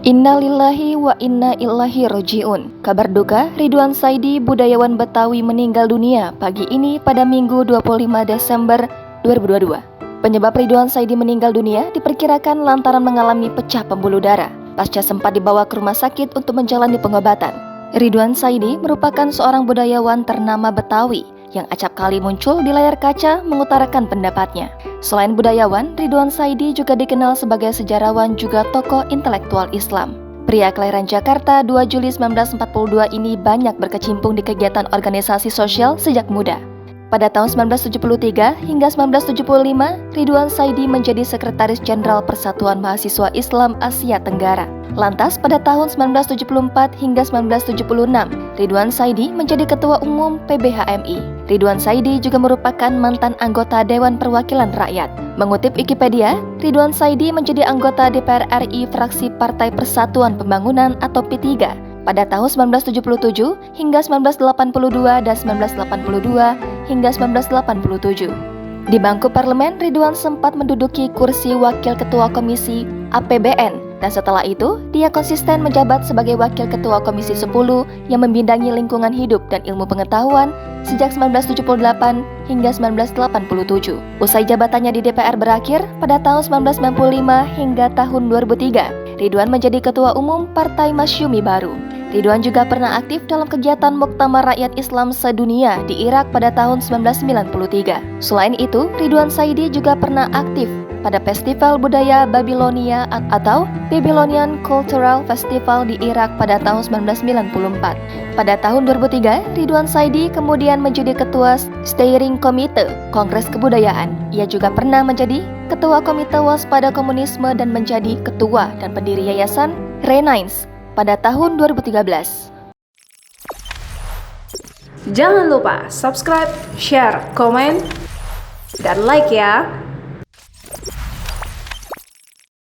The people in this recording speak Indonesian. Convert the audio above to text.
Innalillahi wa inna ilaihi roji'un. Kabar duka, Ridwan Saidi, budayawan Betawi meninggal dunia pagi ini pada Minggu 25 Desember 2022. Penyebab Ridwan Saidi meninggal dunia diperkirakan lantaran mengalami pecah pembuluh darah pasca sempat dibawa ke rumah sakit untuk menjalani pengobatan. Ridwan Saidi merupakan seorang budayawan ternama Betawi yang acap kali muncul di layar kaca mengutarakan pendapatnya. Selain budayawan, Ridwan Saidi juga dikenal sebagai sejarawan juga tokoh intelektual Islam. Pria kelahiran Jakarta 2 Juli 1942 ini banyak berkecimpung di kegiatan organisasi sosial sejak muda. Pada tahun 1973 hingga 1975, Ridwan Saidi menjadi Sekretaris Jenderal Persatuan Mahasiswa Islam Asia Tenggara. Lantas pada tahun 1974 hingga 1976, Ridwan Saidi menjadi Ketua Umum PBHMI. Ridwan Saidi juga merupakan mantan anggota Dewan Perwakilan Rakyat. Mengutip Wikipedia, Ridwan Saidi menjadi anggota DPR RI fraksi Partai Persatuan Pembangunan atau P3 pada tahun 1977 hingga 1982 dan 1982 hingga 1987. Di bangku parlemen, Ridwan sempat menduduki kursi Wakil Ketua Komisi APBN dan setelah itu, dia konsisten menjabat sebagai Wakil Ketua Komisi 10 yang membidangi lingkungan hidup dan ilmu pengetahuan sejak 1978 hingga 1987. Usai jabatannya di DPR berakhir pada tahun 1995 hingga tahun 2003, Ridwan menjadi Ketua Umum Partai Masyumi Baru. Ridwan juga pernah aktif dalam kegiatan Muktamar Rakyat Islam Sedunia di Irak pada tahun 1993. Selain itu, Ridwan Saidi juga pernah aktif pada Festival Budaya Babilonia atau Babylonian Cultural Festival di Irak pada tahun 1994. Pada tahun 2003, Ridwan Saidi kemudian menjadi Ketua Steering Komite Kongres Kebudayaan. Ia juga pernah menjadi Ketua Komite Waspada Komunisme dan menjadi Ketua dan pendiri Yayasan Renaissance pada tahun 2013. Jangan lupa subscribe, share, komen, dan like ya!